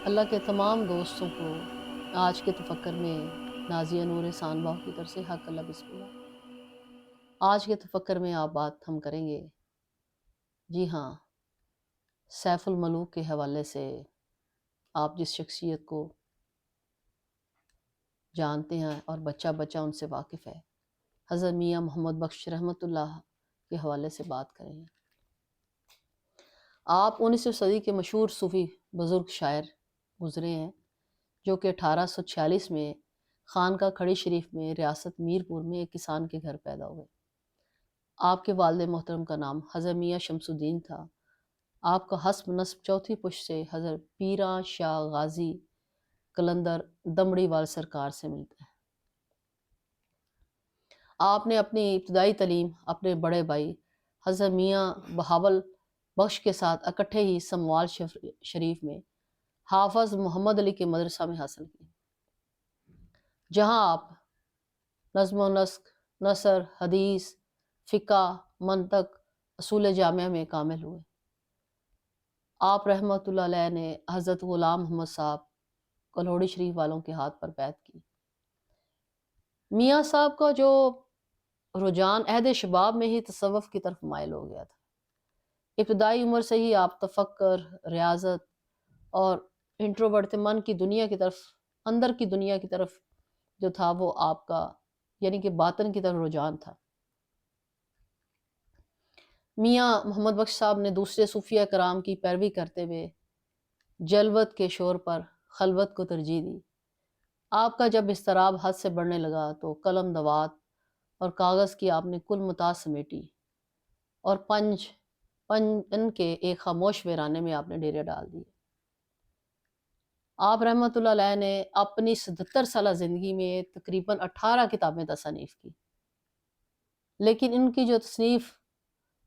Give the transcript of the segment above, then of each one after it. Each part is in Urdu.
اللہ کے تمام دوستوں کو آج کے تفکر میں نازیہ نور سانباؤ کی طرف سے حق اللہ بسم اللہ۔ آج کے تفکر میں آپ بات ہم کریں گے، جی ہاں، سیف الملوک کے حوالے سے آپ جس شخصیت کو جانتے ہیں اور بچہ بچہ ان سے واقف ہے، حضرت میاں محمد بخش رحمۃ اللہ کے حوالے سے بات کریں گے۔ آپ 19ویں صدی کے مشہور صوفی بزرگ شاعر گزرے ہیں، جو کہ 1846 میں خانقاہ کھڑی شریف میں ریاست میرپور میں ایک کسان کے گھر پیدا ہوئے۔ آپ کے والد محترم کا نام حضرت میاں شمس الدین تھا۔ آپ کا حسب نسب چوتھی پشت سے حضرت پیراں شاہ غازی قلندر دمڑی وال سرکار سے ملتا ہے۔ آپ نے اپنی ابتدائی تعلیم اپنے بڑے بھائی حضرت میاں بہاول بخش کے ساتھ اکٹھے ہی سموال شریف میں حافظ محمد علی کے مدرسہ میں حاصل کی، جہاں آپ نظم و نسق، نثر، حدیث، فقہ، منطق، اصول جامعہ میں کامل ہوئے۔ آپ رحمۃ اللہ علیہ نے حضرت غلام محمد صاحب کلہوڑی شریف والوں کے ہاتھ پر بیعت کی۔ میاں صاحب کا جو رجحان عہد شباب میں ہی تصوف کی طرف مائل ہو گیا تھا۔ ابتدائی عمر سے ہی آپ تفکر، ریاضت اور انٹروورٹ من کی دنیا کی طرف، اندر کی دنیا کی طرف جو تھا وہ آپ کا یعنی کہ باطن کی طرف رجحان تھا۔ میاں محمد بخش صاحب نے دوسرے صوفیہ کرام کی پیروی کرتے ہوئے جلوت کے شور پر خلوت کو ترجیح دی۔ آپ کا جب اضطراب حد سے بڑھنے لگا تو قلم دوات اور کاغذ کی آپ نے کل متاع سمیٹی اور پنجن کے ایک خاموش ویرانے میں آپ نے ڈیرے ڈال دیے۔ آپ رحمۃ اللہ علیہ نے اپنی 77 سالہ زندگی میں تقریباً 18 کتابیں تصنیف کی، لیکن ان کی جو تصنیف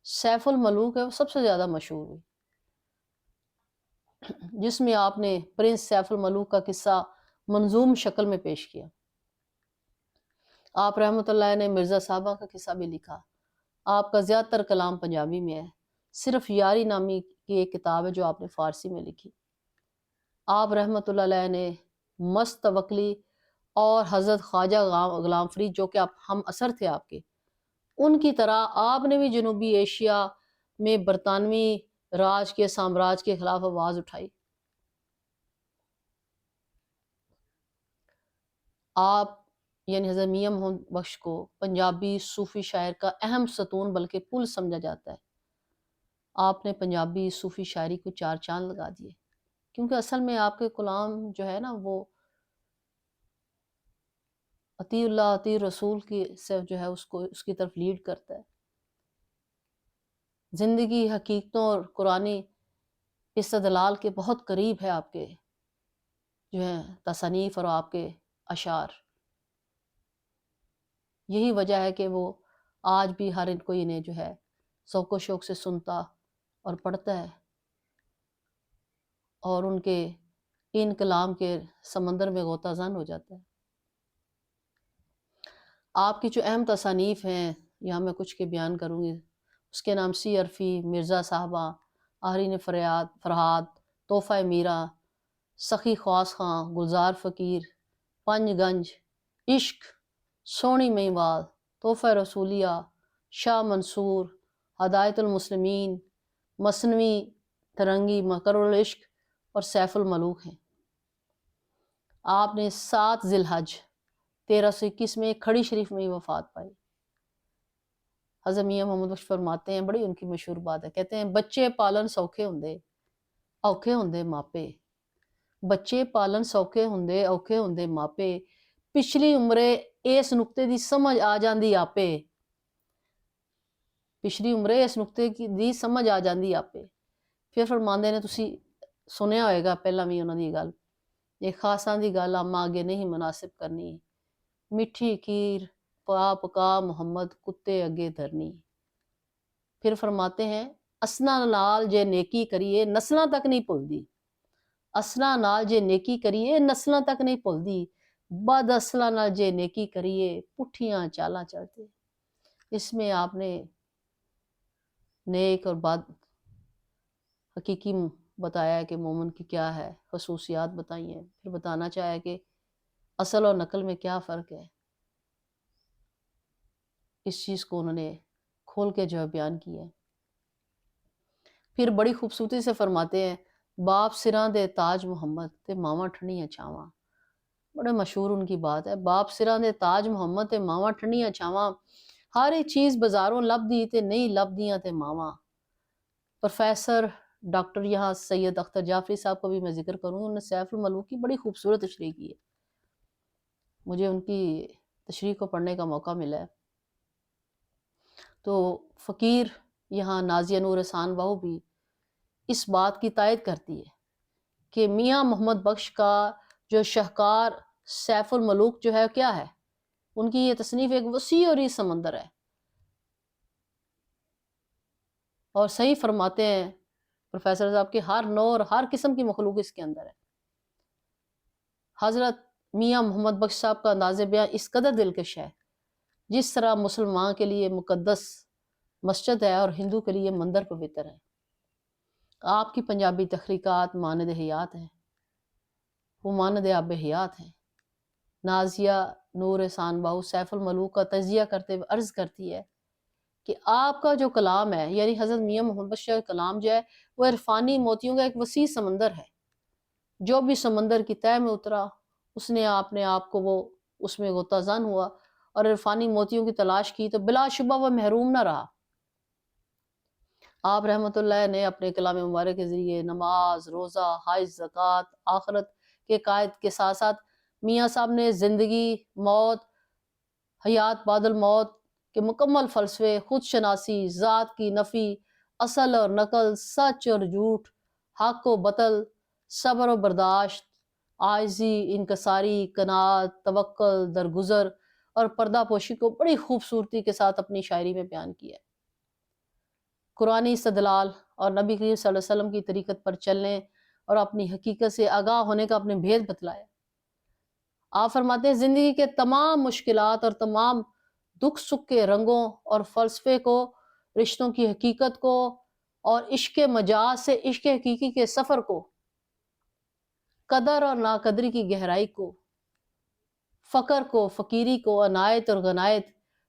سیف الملوک ہے وہ سب سے زیادہ مشہور ہوئی، جس میں آپ نے پرنس سیف الملوک کا قصہ منظوم شکل میں پیش کیا۔ آپ رحمۃ اللہ نے مرزا صاحبہ کا قصہ بھی لکھا۔ آپ کا زیادہ تر کلام پنجابی میں ہے، صرف یاری نامی کی ایک کتاب ہے جو آپ نے فارسی میں لکھی۔ آپ رحمۃ اللہ علیہ نے مست توکلی اور حضرت خواجہ غلام فرید جو کہ ہم اثر تھے آپ کے، ان کی طرح آپ نے بھی جنوبی ایشیا میں برطانوی راج کے سامراج کے خلاف آواز اٹھائی۔ آپ یعنی حضرت میاں محمد بخش کو پنجابی صوفی شاعر کا اہم ستون بلکہ پل سمجھا جاتا ہے۔ آپ نے پنجابی صوفی شاعری کو چار چاند لگا دیے، کیونکہ اصل میں آپ کے کلام جو ہے نا وہ اطیع اللہ اطیع رسول کی سے جو ہے اس کی طرف لیڈ کرتا ہے۔ زندگی، حقیقتوں اور قرآنی استدلال کے بہت قریب ہے آپ کے جو ہے تصانیف اور آپ کے اشعار۔ یہی وجہ ہے کہ وہ آج بھی ہر کوئی انہیں جو ہے ذوق و شوق سے سنتا اور پڑھتا ہے، اور ان کے ان کلام کے سمندر میں غوطہ زن ہو جاتا ہے۔ آپ کی جو اہم تصانیف ہیں یہاں میں کچھ کے بیان کروں گی، اس کے نام سی عرفی، مرزا صاحبہ، آہرین فرہاد، تحفہ میرا، سخی خواص خاں، گلزار فقیر، پنج گنج، عشق، سونی میوال، تحفہ رسولیہ، شاہ منصور، ہدایت المسلمین، مثنوی ترنگی، مکر العشق اور سیف الملوک ہیں۔ آپ نے 7 ذی الحج 1321 میں کھڑی شریف میں ہی وفات پائی۔ حضرت میاں محمد بخش فرماتے ہیں، بڑی ان کی مشہور بات ہے، کہتے ہیں بچے پالن سوکھے ہوندے اوکھے ہوندے ماپے، بچے پالن سوکھے ہوندے اوکھے ہوندے ماپے، پچھلی عمرے اس نقطے دی سمجھ آ جاندی آپے، پچھلی عمرے اس نقطے دی سمجھ آ جاندی آپے۔ پھر فرماندے نے تسی سنیا ہوئے گا پہلا بھی انہوں دی گل، یہ خاصاں دی گل آما آگے نہیں مناسب کرنی، میٹھی کیر پا پکا محمد کتے اگے دھرنی۔ پھر فرماتے ہیں اسنا نال جے نیکی کریے نسلاں تک نہیں بھلدی، اسنا نال جے نیکی کریے نسلاں تک نہیں بھلدی، بد اصلاں نال جے نیکی کریے پٹھیاں چالاں چلتے۔ اس میں آپ نے نیک اور بد حقیقی بتایا کہ مومن کی کیا ہے، خصوصیات بتائی ہیں، پھر بتانا چاہا کہ اصل اور نقل میں کیا فرق ہے۔ اس چیز کو انہوں نے کھول کے جو ہے بیان کیا ہے۔ پھر بڑی خوبصورتی سے فرماتے ہیں باپ سراں دے تاج محمد تے ماواں ٹھنڈیاں چھاواں۔ بڑے مشہور ان کی بات ہے، باپ سراں دے تاج محمد تے ماواں ٹھنڈیاں چھاواں، ہر ایک چیز بازاروں لب دی تے نہیں لب دیاں تے ماواں۔ پروفیسر ڈاکٹر یہاں سید اختر جعفری صاحب کو بھی میں ذکر کروں، انہوں نے سیف الملوک کی بڑی خوبصورت تشریح کی ہے، مجھے ان کی تشریح کو پڑھنے کا موقع ملا ہے۔ تو فقیر یہاں نازیہ نور احسان بہو بھی اس بات کی تائید کرتی ہے کہ میاں محمد بخش کا جو شاہکار سیف الملوک جو ہے کیا ہے، ان کی یہ تصنیف ایک وسیع اور یہ سمندر ہے، اور صحیح فرماتے ہیں پروفیسر صاحب کہ ہر نوع اور ہر قسم کی مخلوق اس کے اندر ہے۔ حضرت میاں محمد بخش صاحب کا انداز بیاں اس قدر دلکش ہے، جس طرح مسلمان کے لیے مقدس مسجد ہے اور ہندو کے لیے مندر پوتر ہے۔ آپ کی پنجابی تخلیقات ماند حیات ہیں، وہ ماند آب حیات ہیں۔ نازیہ نور احسان بہو سیف الملوک کا تجزیہ کرتے ہوئے عرض کرتی ہے کہ آپ کا جو کلام ہے، یعنی حضرت میاں محمد بخش کا کلام جو ہے وہ عرفانی موتیوں کا ایک وسیع سمندر ہے، جو بھی سمندر کی تہہ میں اترا اس نے اپنے آپ کو وہ اس میں غوطہ زن ہوا اور عرفانی موتیوں کی تلاش کی تو بلا شبہ وہ محروم نہ رہا۔ آپ رحمۃ اللہ نے اپنے کلام مبارک کے ذریعے نماز، روزہ، حج، زکوٰۃ، آخرت کے قائد کے ساتھ ساتھ میاں صاحب نے زندگی، موت، حیات بعد الموت کے مکمل فلسفے، خود شناسی، ذات کی نفی، اصل اور نقل، سچ اور جھوٹ، حق و باطل، صبر و برداشت، عاجزی، انکساری، قناعت، توکل، درگزر اور پردہ پوشی کو بڑی خوبصورتی کے ساتھ اپنی شاعری میں بیان کیا ہے۔ قرآنی استدلال اور نبی کریم صلی اللہ علیہ وسلم کی طریقت پر چلنے اور اپنی حقیقت سے آگاہ ہونے کا اپنے بھید بتلایا۔ آپ فرماتے ہیں زندگی کے تمام مشکلات اور تمام دکھ سکھ کے رنگوں اور فلسفے کو، رشتوں کی حقیقت کو اور عشق مجاز سے عشق حقیقی کے سفر کو، قدر اور ناقدری کی گہرائی کو، فقر کو، فقیری کو، عنایت اور غنایت،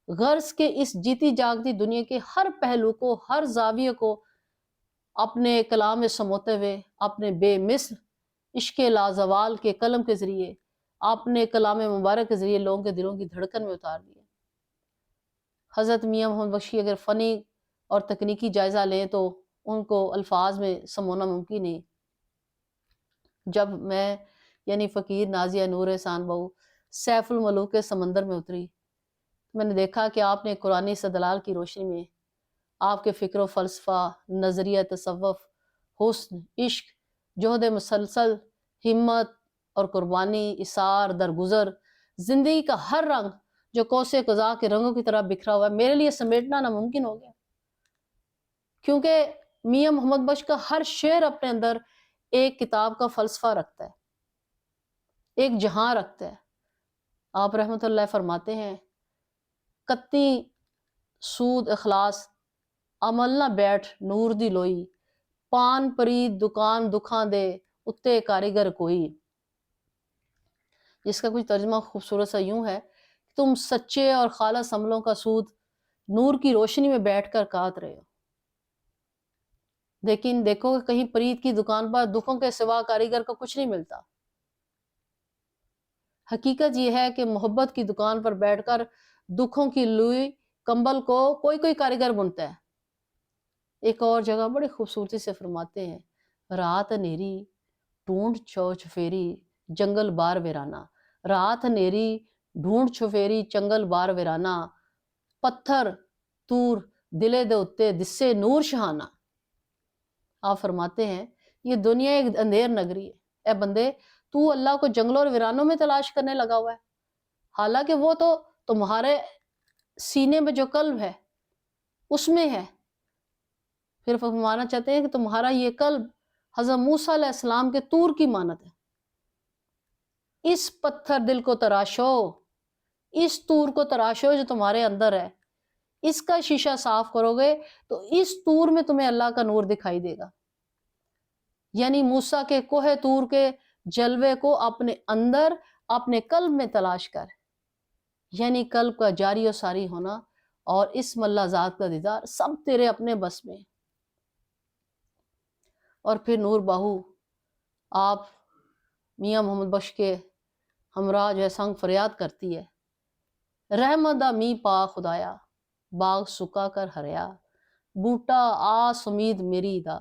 غرض کے اس جیتی جاگتی دنیا کے ہر پہلو کو، ہر زاویے کو اپنے کلام میں سموتے ہوئے اپنے بے مثل عشق لازوال کے قلم کے ذریعے، اپنے کلام مبارک کے ذریعے لوگوں کے دلوں کی دھڑکن میں اتار دیا۔ حضرت میاں محمد بخش کی اگر فنی اور تکنیکی جائزہ لیں تو ان کو الفاظ میں سمونا ممکن نہیں۔ جب میں یعنی فقیر نازیہ نور احسان بہو سیف الملوک کے سمندر میں اتری، میں نے دیکھا کہ آپ نے قرآنی استدلال کی روشنی میں آپ کے فکر و فلسفہ، نظریہ، تصوف، حسن، عشق، جہد مسلسل، ہمت اور قربانی، اثار، درگزر، زندگی کا ہر رنگ جو قوس قزح کے رنگوں کی طرح بکھرا ہوا ہے، میرے لیے سمیٹنا ناممکن ہو گیا، کیونکہ میاں محمد بخش کا ہر شعر اپنے اندر ایک کتاب کا فلسفہ رکھتا ہے، ایک جہاں رکھتا ہے۔ آپ رحمۃ اللہ فرماتے ہیں کتی سود اخلاص عمل نہ بیٹھ نور دی لوئی، پان پرید دکان دکھاں دے اتے کاریگر کوئی، جس کا کچھ ترجمہ خوبصورت سا یوں ہے کہ تم سچے اور خالص عملوں کا سود نور کی روشنی میں بیٹھ کر کاٹ رہے ہو، لیکن دیکھو کہ کہیں پرید کی دکان پر دکھوں کے سوا کاریگر کو کچھ نہیں ملتا۔ حقیقت یہ ہے کہ محبت کی دکان پر بیٹھ کر دکھوں کی لوئی کمبل کو کوئی کاریگر بنتا ہے۔ ایک اور جگہ بڑی خوبصورتی سے فرماتے ہیں رات انھیری ڈھونڈ چھپیری جنگل بار ویرانہ، رات انھیری ڈھونڈ چھپیری جنگل بار ویرانہ، پتھر تور دلے دے اتے دسے نور شہانہ۔ آپ فرماتے ہیں یہ دنیا ایک اندھیر نگری ہے، اے بندے تو اللہ کو جنگلوں اور ویرانوں میں تلاش کرنے لگا ہوا ہے، حالانکہ وہ تو تمہارے سینے میں جو قلب ہے اس میں ہے۔ پھر فرمانا چاہتے ہیں کہ تمہارا یہ قلب حضرت موسیٰ علیہ السلام کے طور کی مانت ہے، اس پتھر دل کو تراشو، اس طور کو تراشو جو تمہارے اندر ہے، اس کا شیشہ صاف کرو گے تو اس طور میں تمہیں اللہ کا نور دکھائی دے گا۔ یعنی موسیٰ کے کوہ طور کے جلوے کو اپنے اندر اپنے قلب میں تلاش کر، یعنی قلب کا جاری و ساری ہونا اور اسم اللہ ذات کا دیدار سب تیرے اپنے بس میں۔ اور پھر نور باہو آپ میاں محمد بخش کے ہمراہ جو ہے سنگ فریاد کرتی ہے، رحمت دا می پا خدایا باغ سکا کر ہریا، بوٹا آس امید میری دا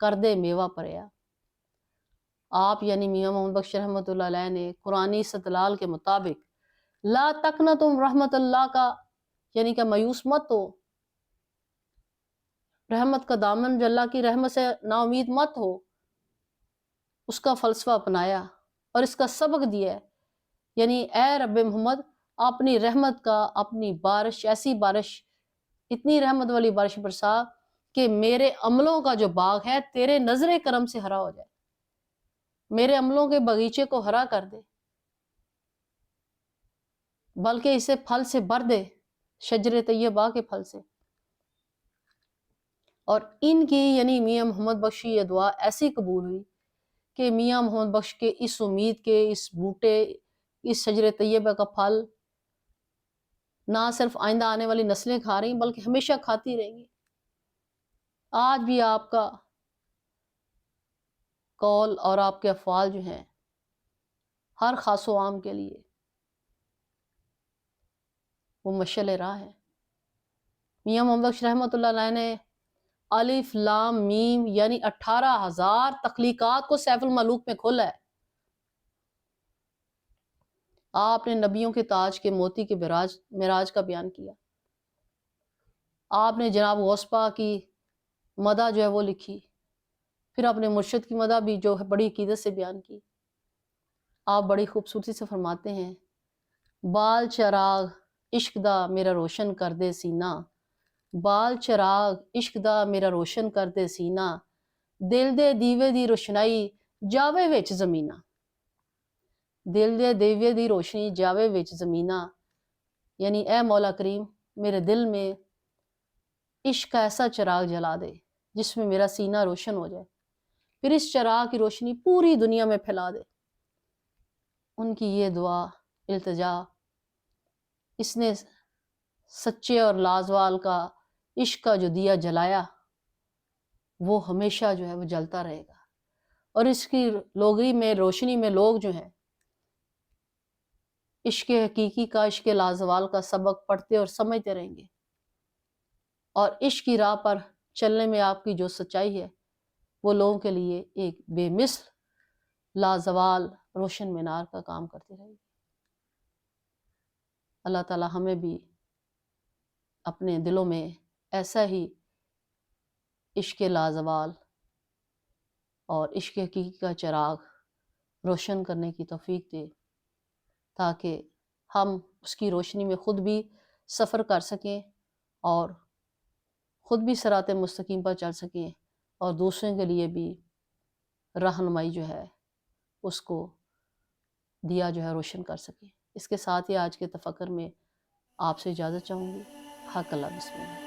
کر دے میوہ پریا۔ آپ یعنی میاں محمد بخش رحمۃ اللہ علیہ نے قرآنی استدلال کے مطابق لا تقنطوا رحمت اللہ کا یعنی کہ مایوس مت ہو، رحمت کا دامن جو اللہ کی رحمت سے نا امید مت ہو، اس کا فلسفہ اپنایا اور اس کا سبق دیا ہے، یعنی اے رب محمد اپنی رحمت کا، اپنی بارش، ایسی بارش، اتنی رحمت والی بارش برسا کہ میرے عملوں کا جو باغ ہے تیرے نظر کرم سے ہرا ہو جائے، میرے عملوں کے باغیچے کو ہرا کر دے، بلکہ اسے پھل سے بھر دے، شجر طیبہ کے پھل سے۔ اور ان کی یعنی میاں محمد بخش کی یہ دعا ایسی قبول ہوئی کہ میاں محمد بخش کے اس امید کے، اس بوٹے، اس شجر طیبہ کا پھل نہ صرف آئندہ آنے والی نسلیں کھا رہی بلکہ ہمیشہ کھاتی رہیں گی۔ آج بھی آپ کا قول اور آپ کے افعال جو ہیں ہر خاص و عام کے لیے وہ مشعل راہ ہے۔ میاں محمد بخش رحمۃ اللہ علیہ نے الف لام میم یعنی 18,000 تخلیقات کو سیف الملوک میں کھولا ہے۔ آپ نے نبیوں کے تاج کے موتی کے معراج کا بیان کیا، آپ نے جناب غوث پاک کی مدح جو ہے وہ لکھی، پھر اپنے مرشد کی مدح بھی جو ہے بڑی عقیدت سے بیان کی۔ آپ بڑی خوبصورتی سے فرماتے ہیں، بال چراغ عشق دا میرا روشن کر دے سینہ، بال چراغ عشق دا میرا روشن کر دے سینہ، دل دے دیوے دی روشنائی جاوے وچ زمینہ، دل دے دیوے دی روشنی جاوے وچ زمینہ، یعنی اے مولا کریم میرے دل میں عشق کا ایسا چراغ جلا دے جس میں میرا سینہ روشن ہو جائے، پھر اس چراغ کی روشنی پوری دنیا میں پھیلا دے۔ ان کی یہ دعا، التجا، اس نے سچے اور لازوال کا عشق کا جو دیا جلایا وہ ہمیشہ جو ہے وہ جلتا رہے گا، اور اس کی لوگری میں، روشنی میں لوگ جو ہیں عشق حقیقی کا، عشق لازوال کا سبق پڑھتے اور سمجھتے رہیں گے، اور عشق کی راہ پر چلنے میں آپ کی جو سچائی ہے وہ لوگوں کے لیے ایک بے مثل لازوال روشن مینار کا کام کرتی رہے گی۔ اللہ تعالی ہمیں بھی اپنے دلوں میں ایسا ہی عشق لازوال اور عشق حقیقی کا چراغ روشن کرنے کی توفیق دے، تاکہ ہم اس کی روشنی میں خود بھی سفر کر سکیں اور خود بھی صراط مستقیم پر چل سکیں، اور دوسروں کے لیے بھی رہنمائی جو ہے اس کو دیا جو ہے روشن کر سکیں۔ اس کے ساتھ ہی آج کے تفکر میں آپ سے اجازت چاہوں گی۔ حق اللہ، بسم اللہ۔